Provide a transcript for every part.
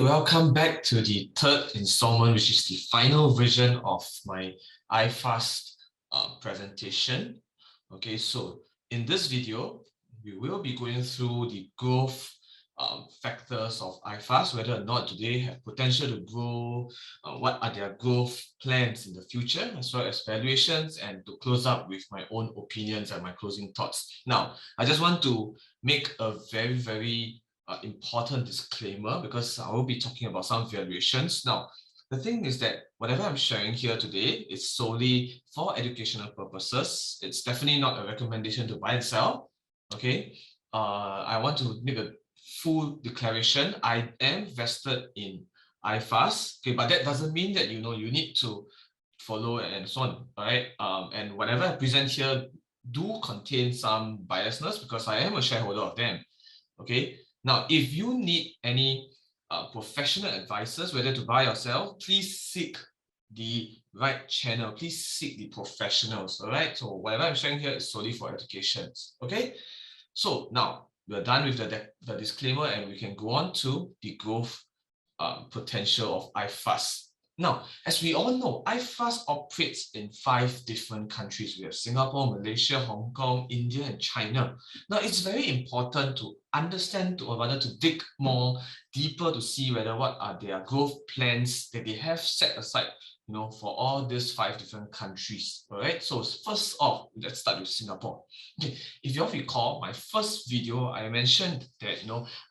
Welcome back to the third installment, which is the final version of my iFAST presentation. Okay, so in this video, we will be going through the growth factors of iFAST, whether or not do they have potential to grow, what are their growth plans in the future, as well as valuations, and to close up with my own opinions and my closing thoughts. Now, I just want to make a very important disclaimer because I will be talking about some valuations. Now, the thing is that whatever I'm sharing here today is solely for educational purposes. It's definitely not a recommendation to buy and sell. Okay, I want to make a full declaration. I am vested in iFAST. Okay, but that doesn't mean that you need to follow and so on. All right, and whatever I present here do contain some biasness because I am a shareholder of them. Okay. Now, if you need any professional advices, whether to buy or sell, please seek the right channel. Please seek the professionals. All right. So whatever I'm sharing here is solely for education. Okay. So now we're done with the disclaimer and we can go on to the growth potential of iFAST. Now, as we all know, iFAST operates in 5 different countries. We have Singapore, Malaysia, Hong Kong, India, and China. Now, it's very important to understand, or rather to dig more deeper to see whether what are their growth plans that they have set aside, for all these 5 different countries. All right. So first off, let's start with Singapore. Okay. If you all recall, my first video, I mentioned that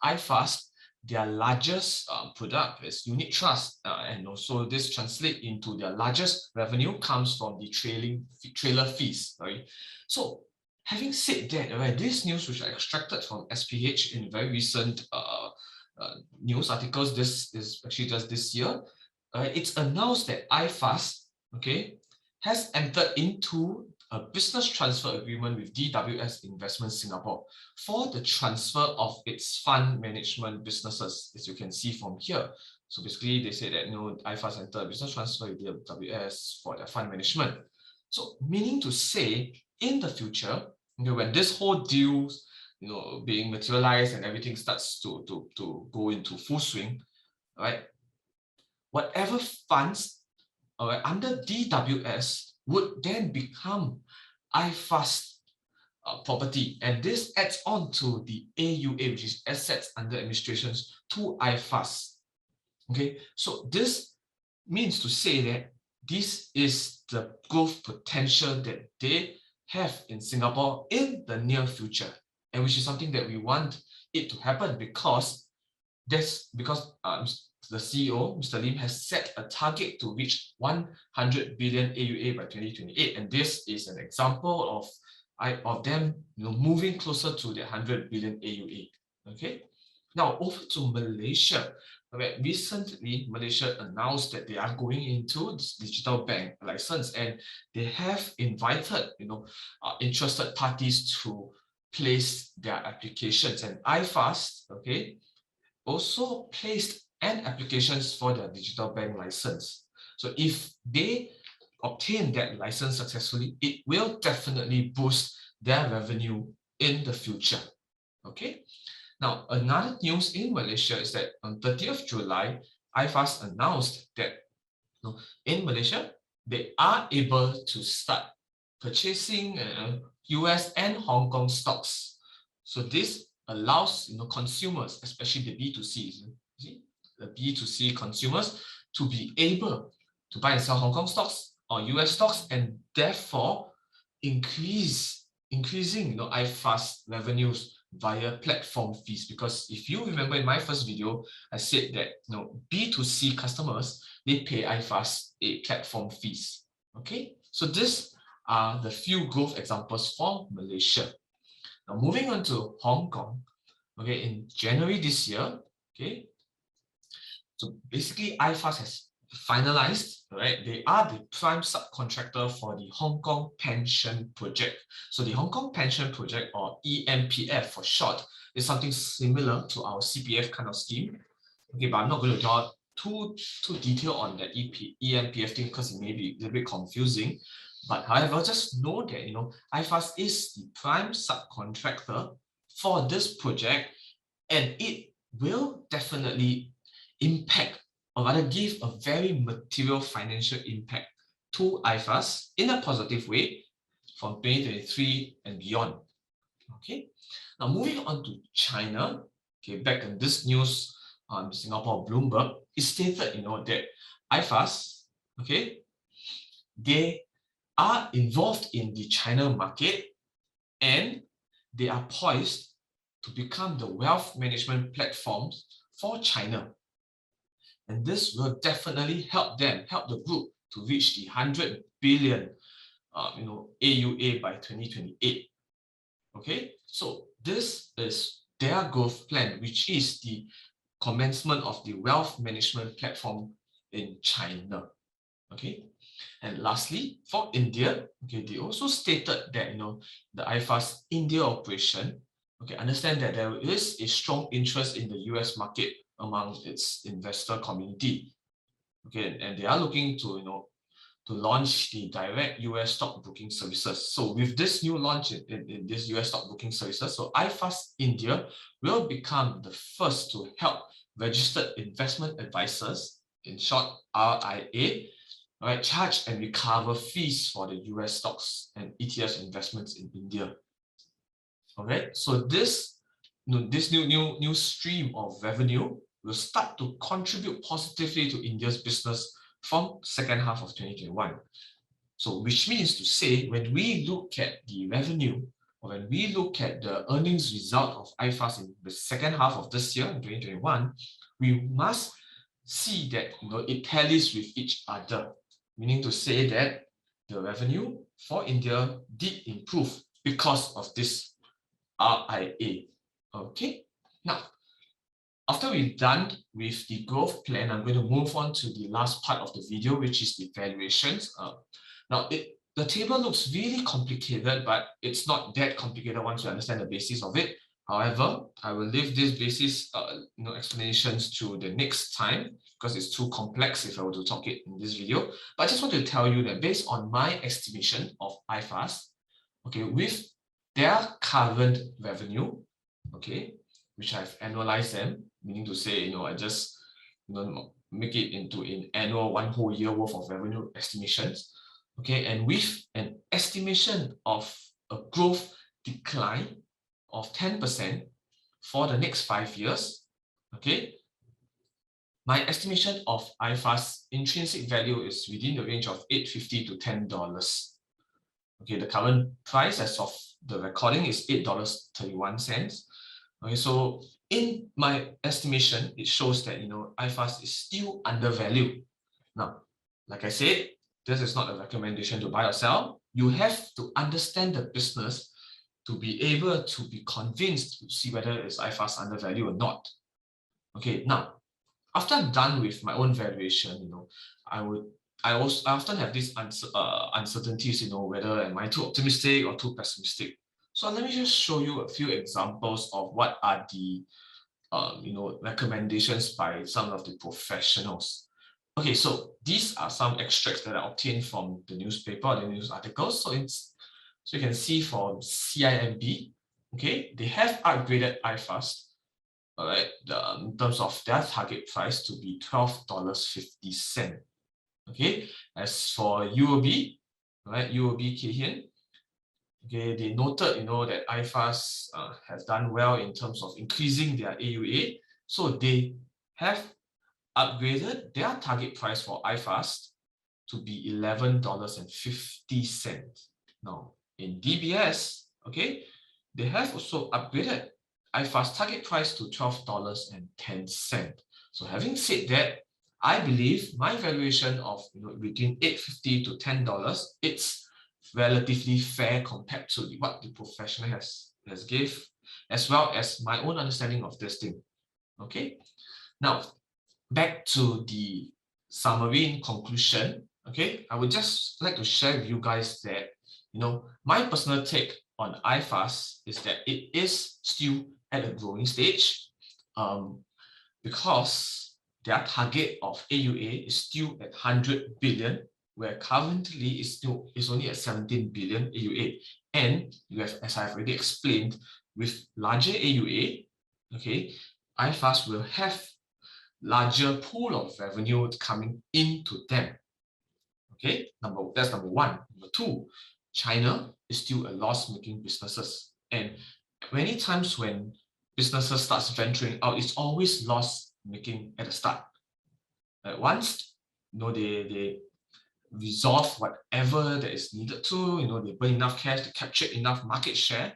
iFAST, their largest product is unit trust, and also this translates into their largest revenue comes from the trailer fees. Right? So having said that, right, this news which I extracted from SPH in very recent news articles, this is actually just this year, it's announced that iFAST, okay, has entered into a business transfer agreement with DWS Investment Singapore for the transfer of its fund management businesses, as you can see from here. So basically, they say that iFAST entered a business transfer with DWS for their fund management. So meaning to say, in the future, when this whole deal, being materialized and everything starts to go into full swing, right? Whatever funds under DWS would then become iFAST property, and this adds on to the AUA, which is assets under administration, to iFAST. Okay, so this means to say that this is the growth potential that they have in Singapore in the near future, and which is something that we want it to happen because the CEO, Mr. Lim, has set a target to reach 100 billion AUA by 2028, and this is an example of them moving closer to the 100 billion AUA. Okay, now over to Malaysia. Recently, Malaysia announced that they are going into this digital bank license, and they have invited interested parties to place their applications, and iFAST, okay, also placed applications for their digital bank license. So if they obtain that license successfully, it will definitely boost their revenue in the future. Okay. Now, another news in Malaysia is that on 30th July, iFAST announced that in Malaysia, they are able to start purchasing US and Hong Kong stocks. So this allows consumers, especially the B2C, the B2C consumers, to be able to buy and sell Hong Kong stocks or US stocks, and therefore increasing iFAST revenues via platform fees. Because if you remember in my first video, I said that B2C customers, they pay iFAST a platform fees. Okay, so these are the few growth examples for Malaysia. Now moving on to Hong Kong. Okay, in January this year, okay, so basically iFAST has finalized, right? They are the prime subcontractor for the Hong Kong Pension Project. So the Hong Kong Pension Project, or EMPF for short, is something similar to our CPF kind of scheme. Okay, but I'm not going to go too detailed on that EMPF thing because it may be a little bit confusing. But however, just know that iFAST is the prime subcontractor for this project, and it will definitely impact, or rather give a very material financial impact to iFAST in a positive way from 2023 and beyond. Okay, now moving on to China. Okay, back in this news on Singapore Bloomberg, it stated, that iFAST, okay, they are involved in the China market and they are poised to become the wealth management platforms for China. And this will definitely help the group to reach the 100 billion, AUA by 2028. Okay, so this is their growth plan, which is the commencement of the wealth management platform in China. Okay, and lastly, for India, okay, they also stated that the iFAST India operation, okay, understand that there is a strong interest in the US market among its investor community. Okay, and they are looking to to launch the direct US stock booking services. So with this new launch in this US stock booking services, so iFAST India will become the first to help registered investment advisors, in short RIA, right, charge and recover fees for the US stocks and ETFs investments in India. All right, so this new stream of revenue will start to contribute positively to India's business from second half of 2021. So which means to say, when we look at the revenue, or when we look at the earnings result of iFAST in the second half of this year, in 2021, we must see that it tallies with each other, meaning to say that the revenue for India did improve because of this RIA. Okay, now after we're done with the growth plan, I'm going to move on to the last part of the video, which is the valuations. Now, the table looks really complicated, but it's not that complicated once you understand the basis of it. However, I will leave this basis explanations to the next time because it's too complex if I were to talk it in this video. But I just want to tell you that based on my estimation of iFAST, okay, with their current revenue, okay, which I've annualized them, meaning to say, I just make it into an annual 1 whole year worth of revenue estimations, okay, and with an estimation of a growth decline of 10% for the next 5 years, okay, my estimation of iFAST intrinsic value is within the range of $8.50 to $10. Okay, the current price as of the recording is $8.31. Okay, so in my estimation, it shows that iFAST is still undervalued. Now, like I said, this is not a recommendation to buy or sell. You have to understand the business to be able to be convinced to see whether it's iFAST undervalued or not. Okay, now after I'm done with my own valuation, I often have these uncertainties, whether am I too optimistic or too pessimistic. So let me just show you a few examples of what are the recommendations by some of the professionals. Okay, so these are some extracts that I obtained from the newspaper, the news articles. So you can see from CIMB, okay, they have upgraded iFAST, all right, in terms of their target price to be $12.50. Okay, as for UOB, right, UOB Kay Hian, okay, they noted, that iFAST has done well in terms of increasing their AUA. So they have upgraded their target price for iFAST to be $11.50. Now, in DBS, okay, they have also upgraded iFAST target price to $12.10. So having said that, I believe my valuation of between $8.50 to $10, it's relatively fair compared to what the professional has gave, as well as my own understanding of this thing. Okay, now back to the summary in conclusion. Okay, I would just like to share with you guys that my personal take on iFAST is that it is still at a growing stage, because their target of AUA is still at 100 billion, where currently is only at 17 billion AUA. And you have, as I've already explained, with larger AUA, okay, iFAST will have larger pool of revenue coming into them. Okay, that's number one. Number two, China is still a loss-making businesses, and many times when businesses starts venturing out, it's always loss-making at the start. Once they resolve whatever that is needed to, they burn enough cash to capture enough market share,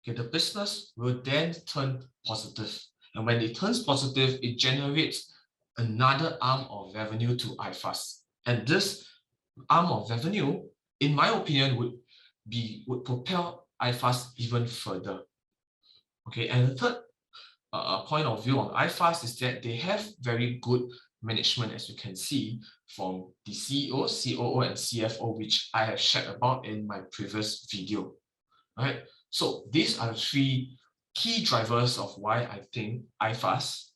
okay, the business will then turn positive. And when it turns positive, it generates another arm of revenue to iFAST. And this arm of revenue, in my opinion, would propel iFAST even further. Okay, and the third point of view on iFAST is that they have very good management, as you can see from the CEO, COO, and CFO, which I have shared about in my previous video. All right, so these are the three key drivers of why I think iFAST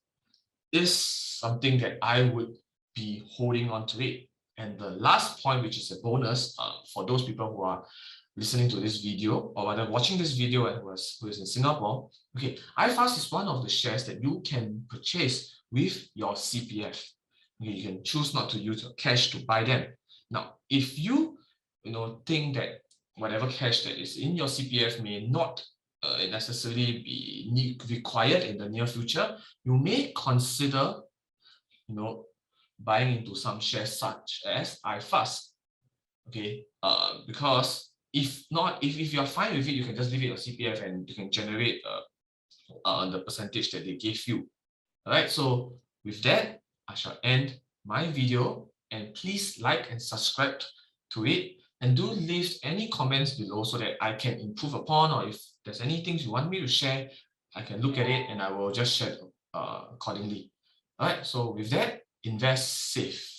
is something that I would be holding on to it. And the last point, which is a bonus for those people who are listening to this video, or rather watching this video and who is in Singapore, okay, iFAST is one of the shares that you can purchase with your CPF. Okay, you can choose not to use your cash to buy them. Now, if you think that whatever cash that is in your CPF may not necessarily be required in the near future, you may consider buying into some shares such as iFAST. Okay, because if you're fine with it, you can just leave it your CPF and you can generate the percentage that they gave you. All right, so with that, I shall end my video, and please like and subscribe to it, and do leave any comments below so that I can improve upon, or if there's any things you want me to share, I can look at it and I will just share accordingly. All right, so with that, invest safe.